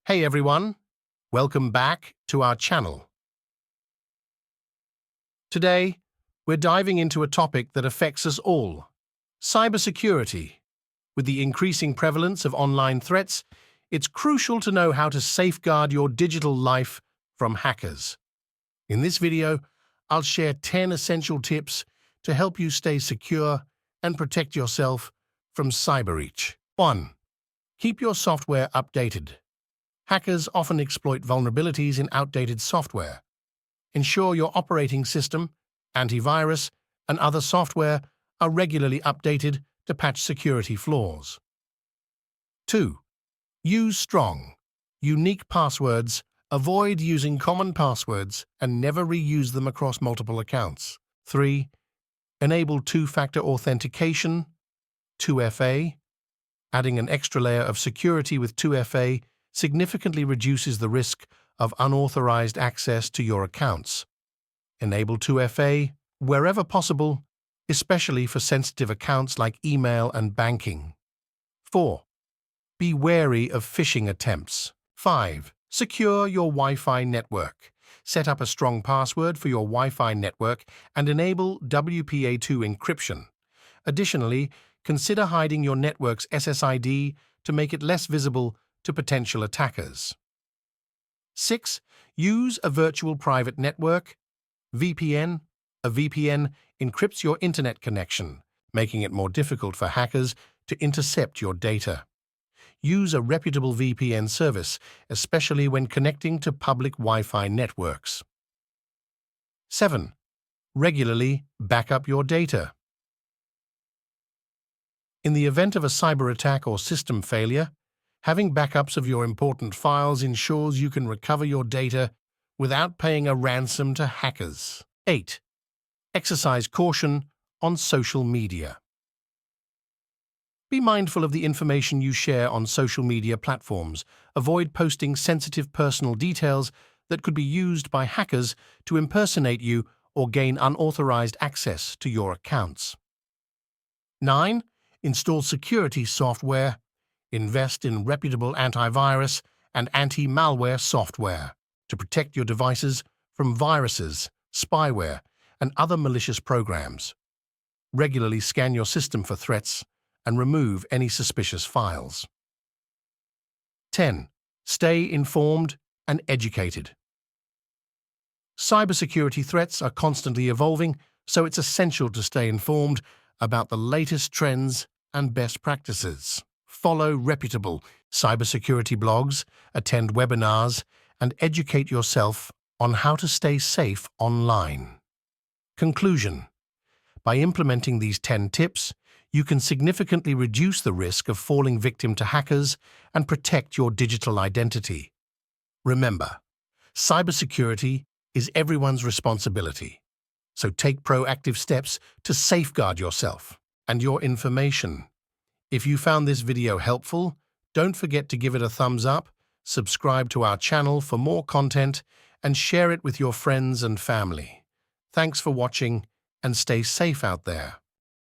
Hey everyone, welcome back to our channel. Today, we're diving into a topic that affects us all, cybersecurity. With the increasing prevalence of online threats, it's crucial to know how to safeguard your digital life from hackers. In this video, I'll share 10 essential tips to help you stay secure and protect yourself from cyberbreach. 1. Keep your software updated. Hackers often exploit vulnerabilities in outdated software. Ensure your operating system, antivirus, and other software are regularly updated to patch security flaws. 2. Use strong, unique passwords. Avoid using common passwords and never reuse them across multiple accounts. 3. Enable two-factor authentication, 2FA. Adding an extra layer of security with 2FA significantly reduces the risk of unauthorized access to your accounts. Enable 2FA wherever possible, especially for sensitive accounts like email and banking. 4. Be wary of phishing attempts. 5. Secure your Wi-Fi network. Set up a strong password for your Wi-Fi network and enable WPA2 encryption. Additionally, consider hiding your network's SSID to make it less visible to potential attackers. 6. Use a virtual private network, VPN. A VPN encrypts your internet connection, making it more difficult for hackers to intercept your data. Use a reputable VPN service, especially when connecting to public Wi-Fi networks. 7. Regularly back up your data. In the event of a cyber attack or system failure, having backups of your important files ensures you can recover your data without paying a ransom to hackers. 8. Exercise caution on social media. Be mindful of the information you share on social media platforms. Avoid posting sensitive personal details that could be used by hackers to impersonate you or gain unauthorized access to your accounts. 9. Install security software. Invest in reputable antivirus and anti-malware software to protect your devices from viruses, spyware, and other malicious programs. Regularly scan your system for threats and remove any suspicious files. 10. Stay informed and educated. Cybersecurity threats are constantly evolving, so it's essential to stay informed about the latest trends and best practices. Follow reputable cybersecurity blogs, attend webinars, and educate yourself on how to stay safe online. Conclusion: by implementing these 10 tips, you can significantly reduce the risk of falling victim to hackers and protect your digital identity. Remember, cybersecurity is everyone's responsibility, so take proactive steps to safeguard yourself and your information. If you found this video helpful, don't forget to give it a thumbs up, subscribe to our channel for more content, and share it with your friends and family. Thanks for watching, and stay safe out there.